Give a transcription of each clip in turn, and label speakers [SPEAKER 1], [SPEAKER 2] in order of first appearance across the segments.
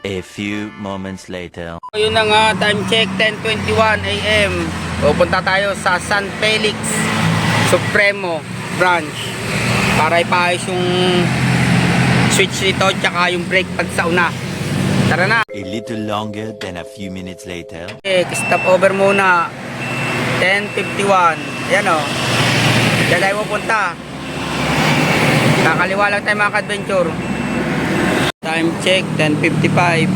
[SPEAKER 1] A few moments later.
[SPEAKER 2] Yun na nga, time check 10:21 AM. Pupunta tayo sa San Felix Supremo branch para ipaayos yung switch nito tsaka yung brake pad sa una. Tara na.
[SPEAKER 1] A little longer than a few minutes later.
[SPEAKER 2] Okay, stop over muna. 10:51. Ayan o. Diyan tayo pupunta. Kakaliwa lang tayo mga ka-adventure. Time check 10:55.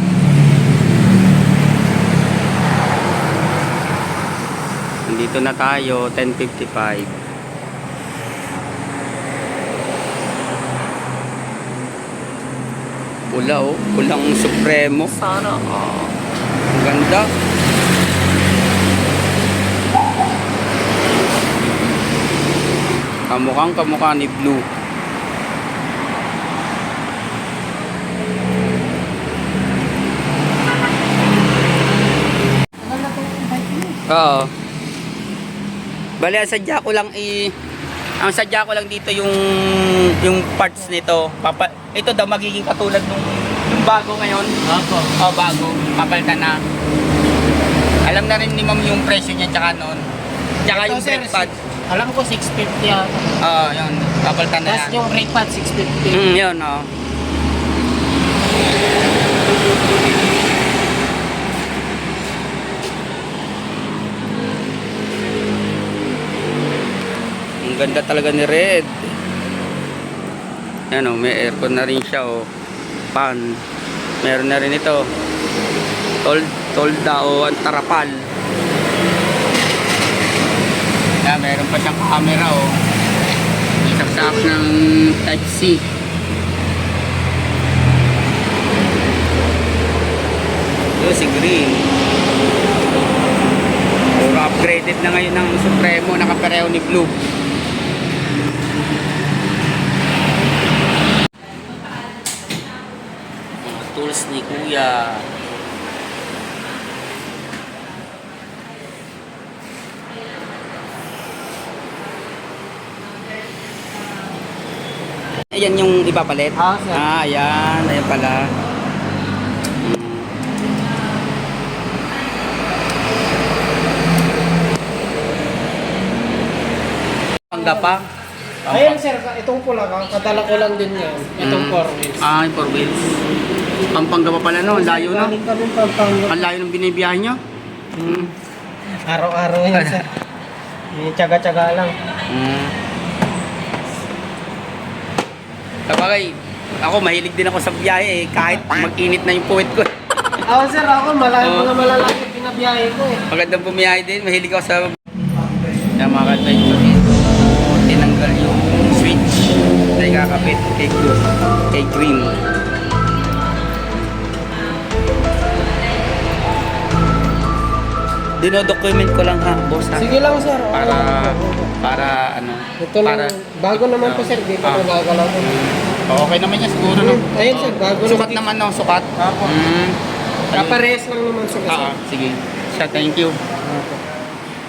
[SPEAKER 2] Nandito na tayo 10:55. Pula oh, pulang Supremo. Sana ang ganda. Kamukha ni Blue. Oo. Bali, ang sadya ko lang dito yung parts nito. Ito daw magiging katulad yung bago ngayon. Opo. Oh, bago. Papalitan na. Alam na rin ni Ma'am yung presyo niya tsaka noon. Tsaka yung brake pad.
[SPEAKER 3] Alam ko 650 yata.
[SPEAKER 2] Oo, yun. Papalitan na
[SPEAKER 3] Tapos
[SPEAKER 2] yan.
[SPEAKER 3] yung brake pad 650.
[SPEAKER 2] Yun, oo. Ang ganda talaga ni Red. Yan o, may aircon na rin siya o. Fan. Meron na rin ito. Tolda o antarapal. Yan, meron pa siyang camera o. Isaksak ng type C. Ito si Green. Puro upgraded na ngayon ng Supremo. Nakapareho ni Blue. Tools ni Kuya. Ayan yung ipapalit?
[SPEAKER 3] Sir.
[SPEAKER 2] Ayan. Ayan pala. Pangga pa?
[SPEAKER 3] Ayun sir, itong pula, kadala ko lang din yan. Itong 4 wheels.
[SPEAKER 2] Yung 4 wheels. Pampanga pa pala no? Ang layo no?
[SPEAKER 3] Galing kami Pampanga.
[SPEAKER 2] Ang layo ng binibiyahe nyo?
[SPEAKER 3] Araw-araw yan sir. Tsaga-tsaga lang.
[SPEAKER 2] Sabagay, ako mahilig din ako sa biyahe eh, kahit mag-init na yung puwet ko.
[SPEAKER 3] Ako sir, ako mga malalaki pinabiyahe ko eh.
[SPEAKER 2] Magandang bumiyahe din, mahilig ako sa yung mga adventure dito. Tinanggal yung switch na ikakapit kay Blue, kay Green. Dinodocument ko lang ha, boss ha.
[SPEAKER 3] Sige lang sir.
[SPEAKER 2] Para ano?
[SPEAKER 3] Ito lang, bago naman po sir, di pa nagagalaw ko.
[SPEAKER 2] Okay naman yan siguro no?
[SPEAKER 3] Ayun sir, bago
[SPEAKER 2] Sukat naman no, sukat.
[SPEAKER 3] Apo. Kapares lang naman sir.
[SPEAKER 2] Sige. Siya, thank you.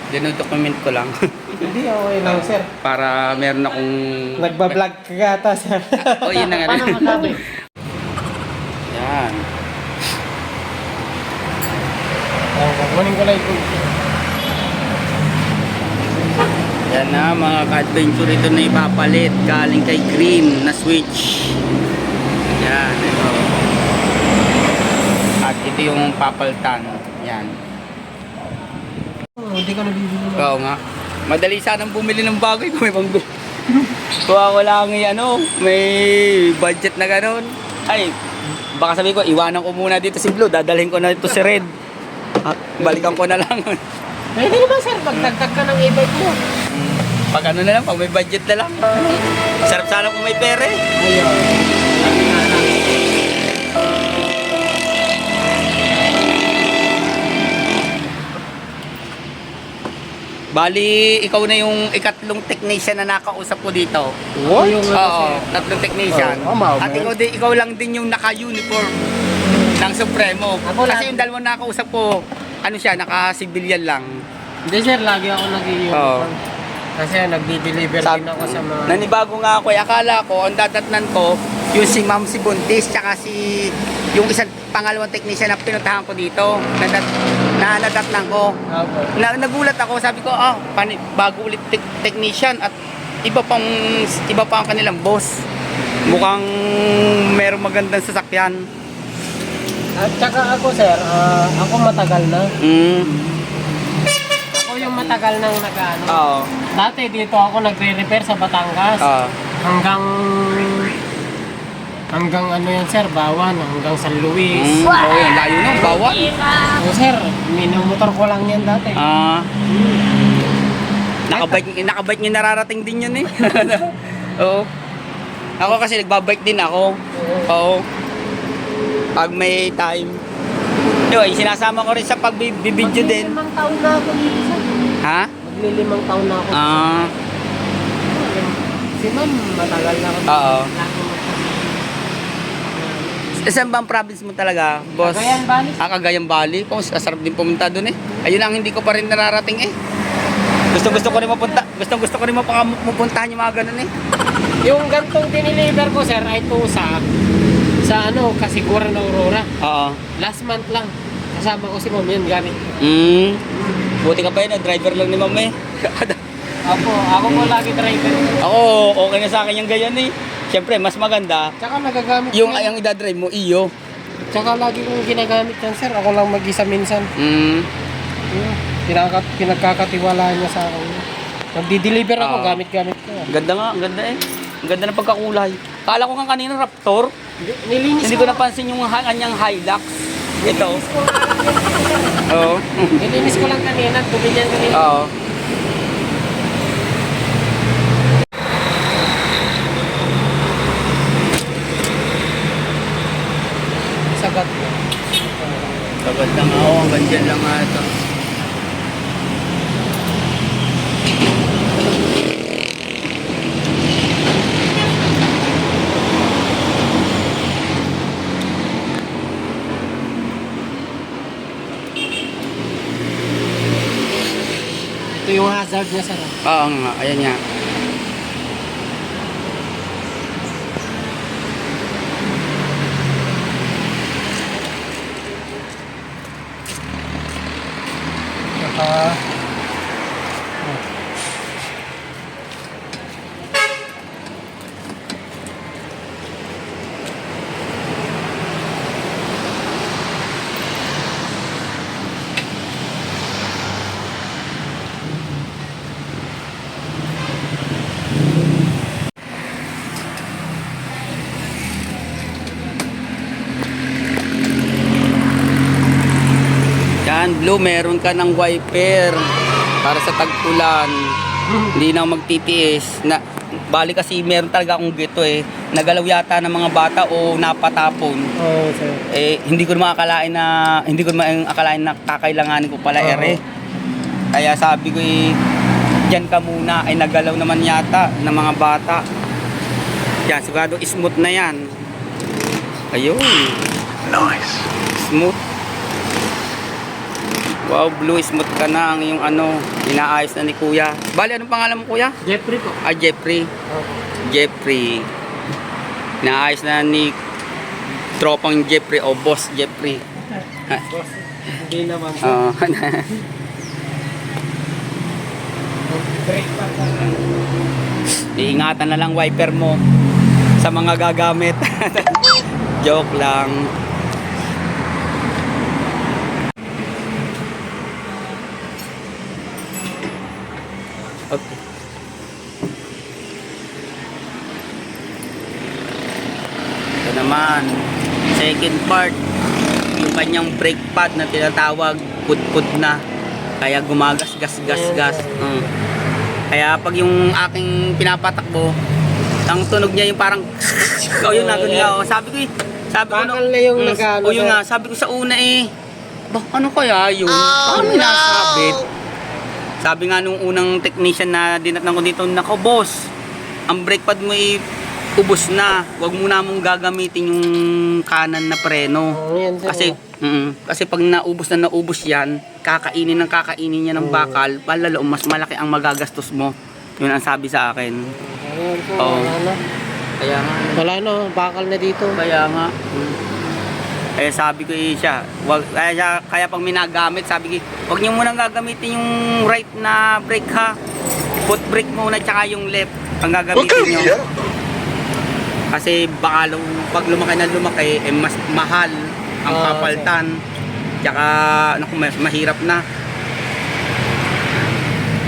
[SPEAKER 2] Dinodocument ko lang.
[SPEAKER 3] Hindi, okay lang sir.
[SPEAKER 2] Para meron akong...
[SPEAKER 3] Nagbablog ka yata sir.
[SPEAKER 2] Oh, yun na nga.
[SPEAKER 3] Paano masabi?
[SPEAKER 2] Yan.
[SPEAKER 3] Kunin ko lang ito.
[SPEAKER 2] Yan na mga ka-adventure, ito na ipapalit galing kay Green na switch. Yan, ito. At ito yung papalitan. Yan.
[SPEAKER 3] Hindi ka nabibili.
[SPEAKER 2] Oo nga. Madali sanang bumili ng bagay kung may panggulo. Kung ako lang may budget na gano'n. Ay, baka sabihin ko, iwanan ko muna dito si Blue, dadalhin ko na dito si Red. Balikan ko na lang.
[SPEAKER 3] Pwede naman sir, magdagdag ka ng e-bike mo.
[SPEAKER 2] Pag ano na lang, pag may budget na lang. Sarap sana kung may pera eh.
[SPEAKER 3] Ayun.
[SPEAKER 2] Bali, ikaw na yung ikatlong technician na nakausap ko dito.
[SPEAKER 3] What?
[SPEAKER 2] Oo, tatlong technician. At
[SPEAKER 3] man.
[SPEAKER 2] ikaw lang din yung naka-uniform ng Supremo.
[SPEAKER 3] Ako
[SPEAKER 2] Kasi
[SPEAKER 3] lang.
[SPEAKER 2] yung dalawang nakausap ko, ano siya, naka-civilian lang.
[SPEAKER 3] Hindi sir, lagi ako nag-i-uniform. Kasi nagdi-deliver din ako sa mga...
[SPEAKER 2] Nanibago nga ako, akala ko, ang dadatnan ko, yung si Ma'am si Buntis, tsaka si, yung isang pangalawang technician na pinuntahan ko dito, nadatnan ko.
[SPEAKER 3] Opo.
[SPEAKER 2] Nagulat ako, sabi ko, bago ulit technician at iba pa ang kanilang boss. Mukhang merong magandang sasakyan.
[SPEAKER 3] At saka ako sir, ako matagal na. Ako yung matagal nang nag-ano.
[SPEAKER 2] Oo.
[SPEAKER 3] Dati dito ako nagre-repair sa Batangas. Hanggang ano yan sir, Bawan, hanggang San Luis.
[SPEAKER 2] Oh, yan, layo nung bawa.
[SPEAKER 3] O sir, minumotor ko lang yan dati.
[SPEAKER 2] Nakabike niya nararating din yan eh. Oo. Ako kasi nagbabike din ako. Oo. Pag may time. Yun, sinasama ko rin sa pagbibidyo din.
[SPEAKER 3] Maglilimang taon na ako dito sir.
[SPEAKER 2] Ha?
[SPEAKER 3] Maglilimang taon na ako. Si ma'am, matagal na ako.
[SPEAKER 2] Oo. Saan ba ang province mo talaga, boss?
[SPEAKER 3] Cagayan Valley.
[SPEAKER 2] Cagayan Valley. Kung sarap din pumunta doon eh. Ayun ang hindi ko pa rin nararating eh. Gusto ko rin mapunta. Gusto ko rin mapuntahan yung mga ganun eh.
[SPEAKER 3] Yung gantong diniliver ko sir ay to sa Kasiguran na Aurora.
[SPEAKER 2] Oo.
[SPEAKER 3] Last month lang. Kasama ko si ma'am yun gamit.
[SPEAKER 2] Buti ka pa yun, driver lang ni ma'am eh.
[SPEAKER 3] Ako po lagi driver.
[SPEAKER 2] Ako, okay na sa akin yung ganyan eh. Siyempre, mas maganda.
[SPEAKER 3] Tsaka nagagamit
[SPEAKER 2] Yung
[SPEAKER 3] ko yan.
[SPEAKER 2] ang idadrive mo, iyo.
[SPEAKER 3] Tsaka lagi kong ginagamit yan sir. Ako lang mag-isa minsan. Pinagkakatiwalaan niya sa akin. Nagdi-deliver ako, gamit-gamit ko.
[SPEAKER 2] Ganda nga, ang ganda eh. Ang ganda ng pagkakulay. Kala ko nga kanina Raptor.
[SPEAKER 3] Nilinis
[SPEAKER 2] Hindi ko napansin yung kanyang Hilux. Ito. Oo.
[SPEAKER 3] Nilinis ko lang kanina. Tumilyan kanina.
[SPEAKER 2] Oo.
[SPEAKER 3] Sagat mo.
[SPEAKER 2] Sabat lang ako, hanggang dyan lang nga ito.
[SPEAKER 3] Ito yung hazard niya sir.
[SPEAKER 2] Oo nga, ayan nga. Yan, Blue, meron ka ng wiper para sa tag-ulan. Hindi na magtitiis. Bali kasi meron talaga akong gito eh. Nagalaw yata ng mga bata o napatapon.
[SPEAKER 3] Oo sir.
[SPEAKER 2] Eh, hindi ko naman akalain na kakailanganin ko pala ere. Kaya sabi ko eh, dyan ka muna. Ay nagalaw naman yata ng mga bata. Yan, sigurado smooth na yan. Ayun. Nice. Smooth. Wow, Blue, smooth ka na ang yung inaayos na ni Kuya. Bali, anong pangalan mo, Kuya?
[SPEAKER 3] Jeffrey po.
[SPEAKER 2] Jeffrey.
[SPEAKER 3] Okay.
[SPEAKER 2] Jeffrey. Inaayos na ni tropang Jeffrey o Boss Jeffrey.
[SPEAKER 3] Boss, hindi naman sir.
[SPEAKER 2] Oo.
[SPEAKER 3] Brake pa ka.
[SPEAKER 2] Iingatan na lang wiper mo sa mga gagamit. Joke lang. Okay. Ito naman, second part, yung kanyang brake pad na tinatawag pud-pud na, kaya gumagas-gas-gas-gas. Kaya pag yung aking pinapatakbo, ang tunog niya yung parang yun na ganyan. Sabi ko
[SPEAKER 3] Bakal na yung nag-ano,
[SPEAKER 2] yun
[SPEAKER 3] sir.
[SPEAKER 2] nga, sabi ko sa una eh, ano kaya yun? Paano minasabit? Sabi nga nung unang technician na dinatnan ko dito, nako boss, ang brake pad mo ubos na. Huwag mo na mong gagamitin yung kanan na preno.
[SPEAKER 3] Yan, sir.
[SPEAKER 2] Kasi pag naubos yan, kakainin niya ng bakal, palalo, mas malaki ang magagastos mo. Yun ang sabi sa akin.
[SPEAKER 3] Ayun po,
[SPEAKER 2] Oo.
[SPEAKER 3] wala na.
[SPEAKER 2] Kaya nga.
[SPEAKER 3] Wala na, bakal na dito.
[SPEAKER 2] Kaya nga. Eh sabi ko siya, kaya pag minagamit, sabi ko, huwag niyo munang gagamitin yung right na brake ha. Foot brake muna tsaka yung left ang gagamitin niyo. Kasi baka pag lumaki na lumaki, eh mas mahal ang papaltan. Tsaka naku, mahirap na.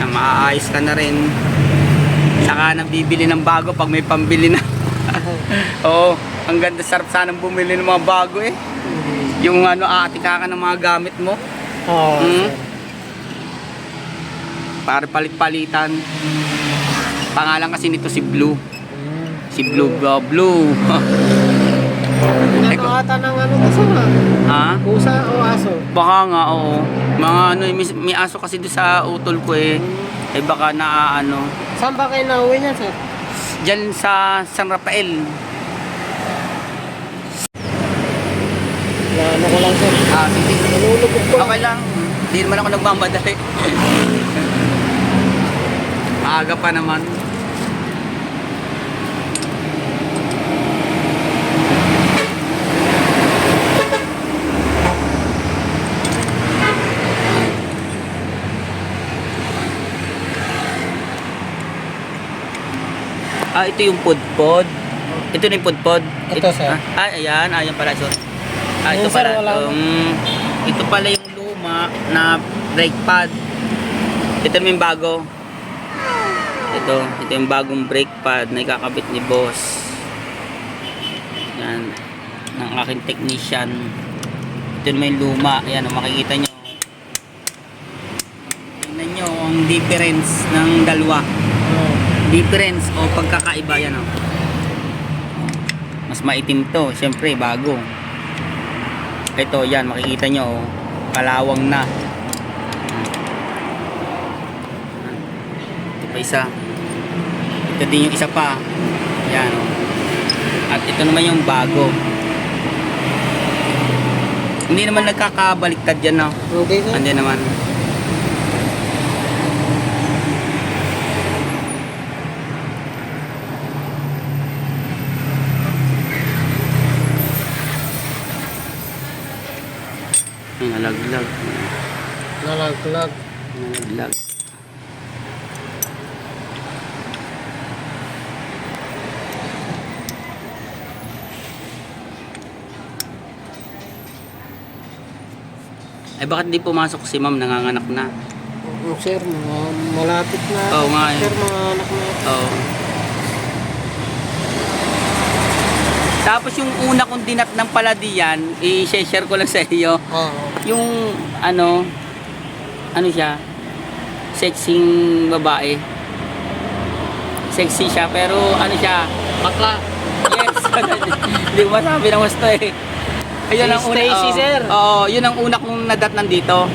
[SPEAKER 2] Yan, maaayos ka na rin. Saka nang bibili ng bago pag may pambili na. Oo, ang ganda, sarap sanang bumili ng mga bago eh. Yung aatika ka ng mga gamit mo.
[SPEAKER 3] Oo.
[SPEAKER 2] Para palit-palitan. Pangalan kasi nito si Blue. Si Blue.
[SPEAKER 3] Ano ata ng kasama?
[SPEAKER 2] Ha?
[SPEAKER 3] Pusa o aso?
[SPEAKER 2] Baka nga, oo. Mga may aso kasi doon sa utol ko eh. Eh baka na
[SPEAKER 3] Saan ba kayo nauwi niyan, sir?
[SPEAKER 2] Diyan sa San Rafael.
[SPEAKER 3] Ano ko lang, sir.
[SPEAKER 2] Sige.
[SPEAKER 3] Nalulubog ko.
[SPEAKER 2] Okay lang. Hindi naman ako nagmamadali. Maaga pa naman. Ito yung pudpod. Ito na yung pudpod.
[SPEAKER 3] Ito, sir.
[SPEAKER 2] Ayan. Ayan pala, sir. Ito
[SPEAKER 3] Ayan, sir,
[SPEAKER 2] pala.
[SPEAKER 3] wala na.
[SPEAKER 2] Ito pala yung luma na brake pad. Ito naman yung bago. Ito yung bagong brake pad na ikakabit ni boss. Yan. Ng aking technician. Ito naman yung luma. Ayan, makikita nyo. Tingnan nyo ang difference ng dalawa. Difference o pagkakaiba yan o. Mas maitim to, syempre bago. Ito yan, makikita nyo kalawang na. Ito pa isa. Ito din yung isa pa. Yan o. At ito naman yung bago. Hindi naman nagkakabaliktad yan o.
[SPEAKER 3] Okay, sir.
[SPEAKER 2] Hindi naman. Nalaglag.
[SPEAKER 3] Nalaglag.
[SPEAKER 2] Nalaglag. Ay bakit di pumasok si ma'am, nanganganak na?
[SPEAKER 3] Sir, malapit na.
[SPEAKER 2] Oo nga eh.
[SPEAKER 3] Sir, mga anak na.
[SPEAKER 2] Oo. Tapos yung una kong dinat ng paladiyan, i-share ko lang sa iyo.
[SPEAKER 3] Oo.
[SPEAKER 2] Yung ano siya, sexing babae. Sexy siya, pero ano siya, bakla. Yes. Hindi ko masabi ng gusto eh. Ayun ang una.
[SPEAKER 3] Stacy, sir.
[SPEAKER 2] Oo, yun ang una kong nadat nandito.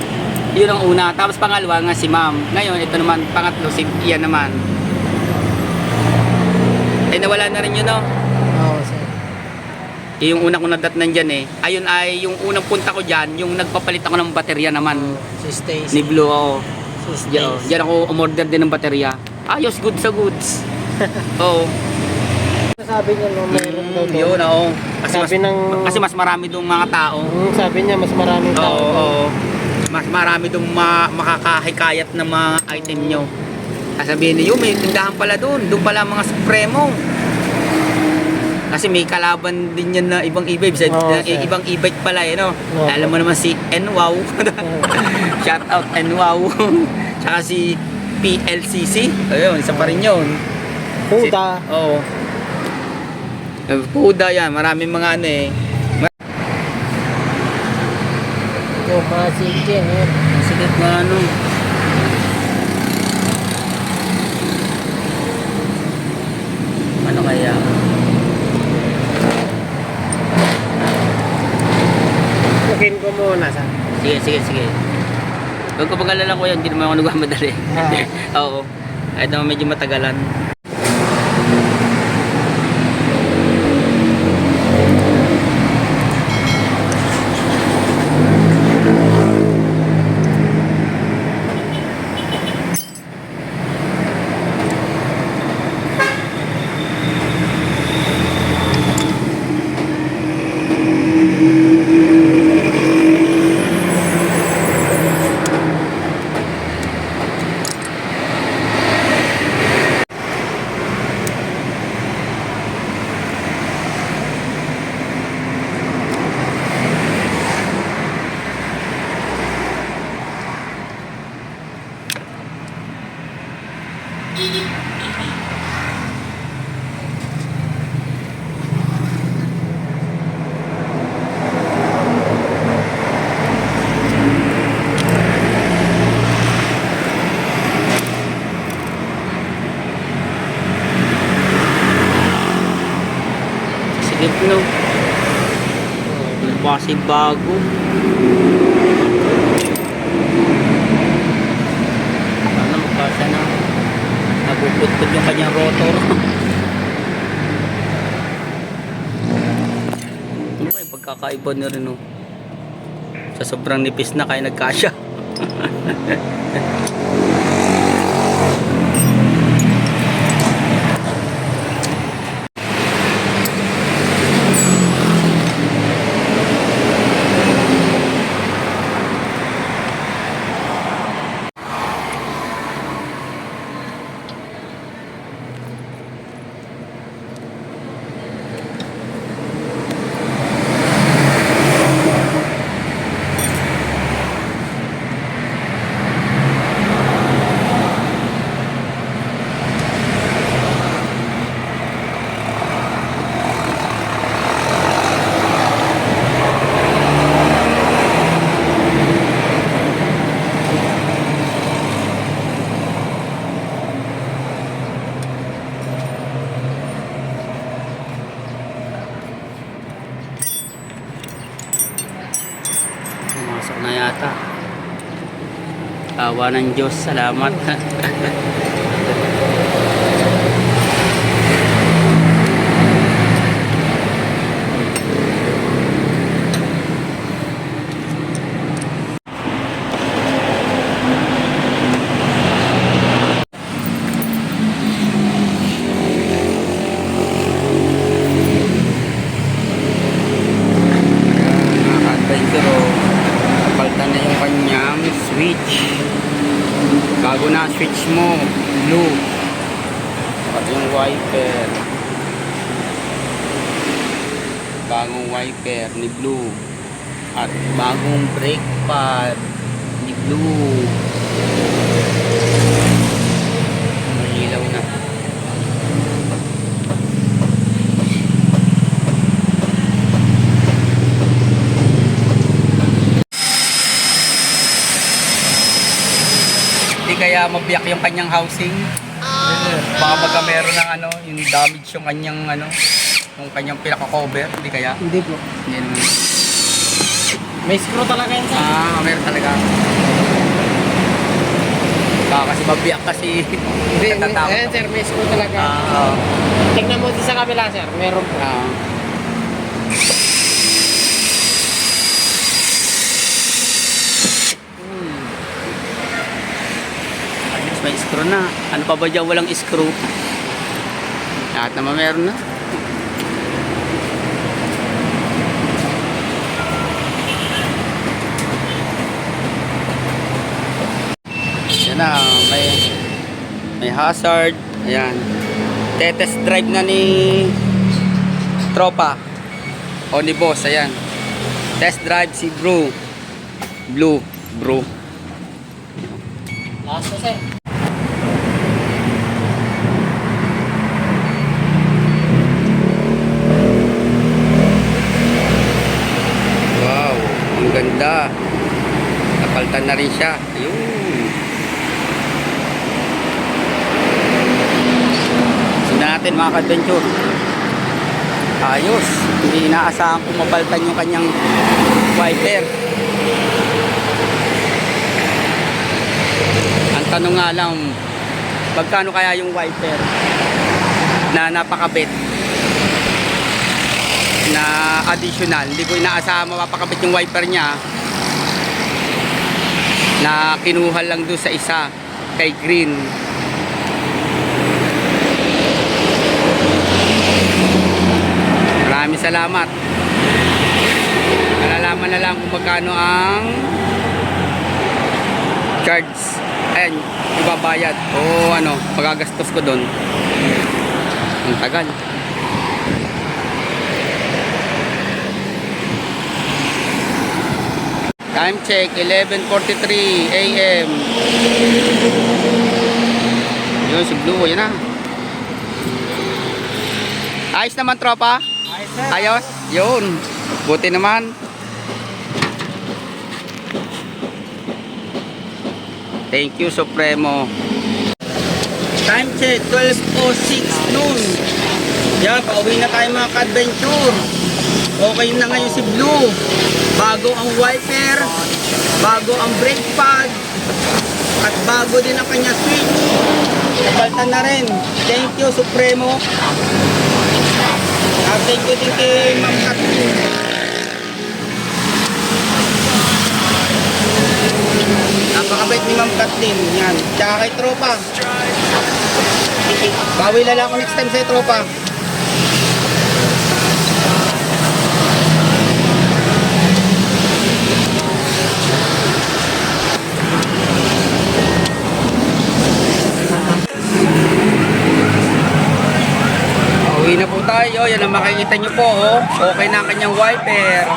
[SPEAKER 2] Yun ang una. Tapos pangalawa nga si ma'am. Ngayon, ito naman, pangatlo, si Ian naman. Eh, nawala na rin yun, no?
[SPEAKER 3] Oo, sir.
[SPEAKER 2] Yung una kong nadat nandyan eh. Ayun ay, yung unang punta ko dyan, yung nagpapalit ako ng baterya naman.
[SPEAKER 3] Si Stacy.
[SPEAKER 2] Ni Blue, oo.
[SPEAKER 3] Si
[SPEAKER 2] Diyan,
[SPEAKER 3] Stacy.
[SPEAKER 2] diyan ako umorder din ng baterya. Ayos, good sa goods. Oo.
[SPEAKER 3] Sabi niya, no, meron daw doon.
[SPEAKER 2] Yun, oo. Kasi mas marami doong mga tao.
[SPEAKER 3] Sabi niya, mas maraming tao.
[SPEAKER 2] Oo, oo. Mas marami doong makakahikayat ng mga item nyo. Sabihin niyo, may tindahan pala doon. Doon pala mga supremo. Kasi may kalaban din yan na ibang e-bike. Ibang e-bike pala eh, no? Alam mo naman si NWOW. Shout out NWOW. Tsaka si PLCC. Ayun, isa pa rin yun.
[SPEAKER 3] Puta.
[SPEAKER 2] Oo. Puda yan. Maraming mga ano eh.
[SPEAKER 3] Yung mga sige, eh.
[SPEAKER 2] Sikat na ano. Ano kaya?
[SPEAKER 3] Tukin ko muna, sa.
[SPEAKER 2] Sige. Huwag ko pag-alala ko yan, hindi naman ako nagmamadali. Oo. Kahit naman medyo matagalan. Isip no. Kasi bago. Sana magkasa na. Nabuputput yung kanyang rotor. Ano ba yung pagkakaiba na rin oh. Sa sobrang nipis na kaya nagkasya. Pumasok na yata. Awa ng Diyos, salamat. Napalitan na yung kanyang switch. Bago na switch mo, blue. At yung wiper. Bagong wiper ni blue. At bagong brake pad ni blue. Malilaw na. Kaya mabiyak yung kanyang housing. Baka baga meron ng ano, yung damage yung kanyang ano, yung kanyang pinaka-cover, hindi kaya?
[SPEAKER 3] Hindi po.
[SPEAKER 2] Hindi naman.
[SPEAKER 3] May screw talaga yan sir.
[SPEAKER 2] Meron talaga. Baka kasi mabiyak kasi.
[SPEAKER 3] Hindi, ayan sir, may screw talaga. Tignan mo sa kabila sir, meron po.
[SPEAKER 2] May screw na. Ano pa ba dyan walang screw? Lahat naman meron na. Yan na. May hazard. Ayan. Test drive na ni tropa. O ni boss. Ayan. Test drive si Blue. Bro.
[SPEAKER 3] Last na sir.
[SPEAKER 2] Ganda. Napalitan na rin siya. Ayun. Sina natin mga ka-adventure. Ayos. Hindi inaasahan kung mapalitan yung kanyang wiper. Ang tanong nga lang, magkano kaya yung wiper na napakabit? Na additional, hindi ko inaasahan mapapakabit yung wiper niya na kinuha lang doon sa isa kay Green. Maraming salamat. Nalalaman na lang kung magkano ang charge, ayan, ibabayad o ano, magagastos ko doon. Ang tagal. Time check, 11:43 AM. Yun, si Blue, yun na. Ayos naman, tropa?
[SPEAKER 3] Ayos sir.
[SPEAKER 2] Ayos? Yun. Buti naman. Thank you, Supremo. Time check, 12:06 noon. Yan, pauwi na tayo mga ka-adventure. Okay na ngayon si Blue. Bago ang wiper, bago ang brake pad, at bago din ang kanya switch. Napaltan na rin. Thank you, Supremo. At thank you din kay Ma'am Kathleen. Napakabait ni Ma'am Kathleen. Yan. Tsaka kay tropa. Bawi lala ako next time sa tropa. Uwi na po tayo. Yan ang makikita nyo po. Oh. Okay na ang kanyang wiper.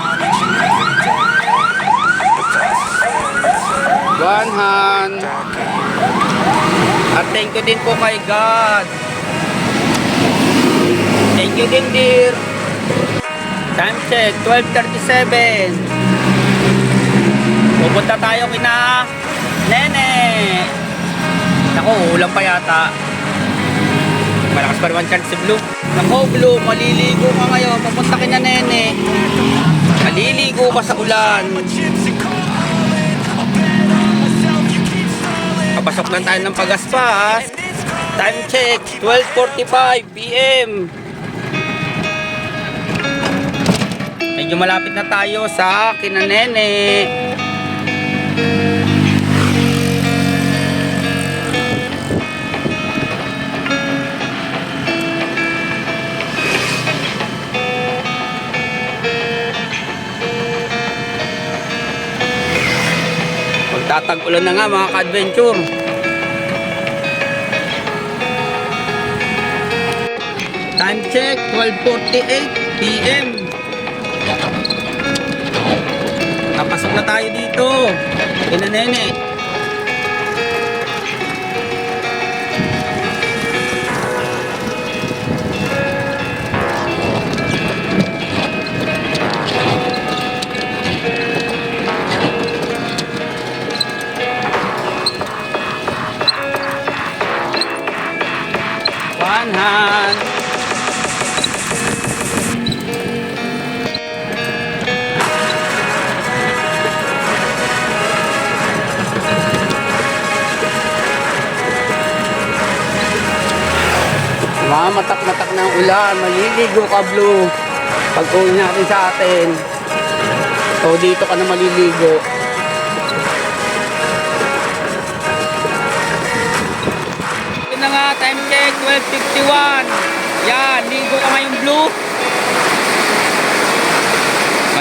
[SPEAKER 2] One hand. At thank you din po kay God. Thank you din, dear. Time check, 12:37. Pupunta tayo kina Nene. Naku, ulam pa yata. Malakas pa naman chance si Blue. Naku, Blue, maliligo ka ngayon. Pupunta kina Nene. Maliligo ka sa ulan. Papasok lang tayo ng Pagaspas. Time check, 12:45 PM. Medyo malapit na tayo sa kina Nene. Magtatag-ulan na nga mga ka-adventure. Time check, 12:48 PM. Kapasok na tayo dito. Kina Nene. One hand. Matak-matak ng ulan, maliligo ka Blue. Pag uwi natin sa atin. So dito ka na maliligo. Ito na nga, time check, 12:51. Yan, ligo ka ngayon Blue.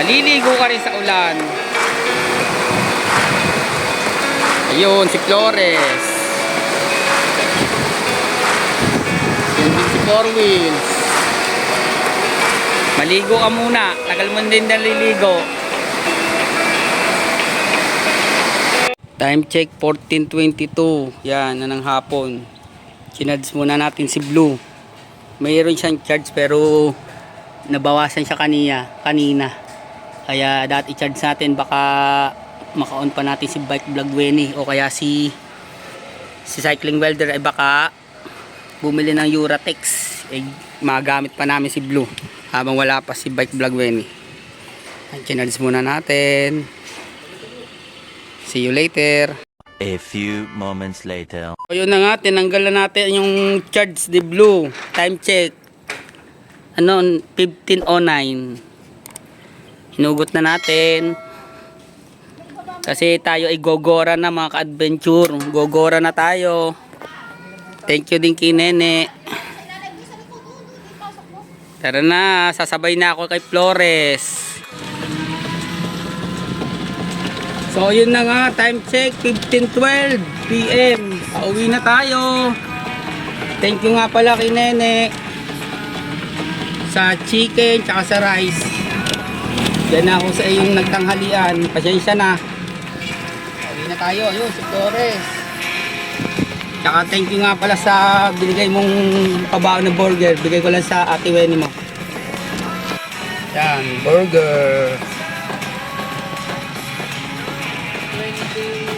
[SPEAKER 2] Maliligo ka rin sa ulan. Ayun, si Flores. Four wheels. Maligo ka muna. Tagal mo din naliligo. Time check 14:22. Yan, na ng hapon. Chinarge muna natin si Blue. Mayroon siyang charge pero nabawasan siya kanina. Kaya dati i-charge natin baka maka-on pa natin si Bike Vlog Wenny o kaya si Cycling Welder ay baka bumili ng Uratex, magamit pa namin si Blue habang wala pa si Bike Vlog Wenny. Chinarge muna natin. See you later.
[SPEAKER 1] A few moments later.
[SPEAKER 2] So yun na nga, tinanggal na natin yung charge ni Blue. Time check 15:09. Hinugot na natin kasi tayo ay gogora na mga ka-adventure. Gogora na tayo. Thank you din kay Nene. Tara na, sasabay na ako kay Flores. So yun na nga, time check 15:12 PM. Pauwi na tayo. Thank you nga pala kay Nene sa chicken tsaka sa rice. Yan na ako sa iyong nagtanghalian. Pasensya na. Pauwi na tayo. Ayun, si Flores. Tsaka thank you nga pala sa binigay mong pabaon na burger. Bigay ko lang sa Ate Wenny mo. Yan, burger. 20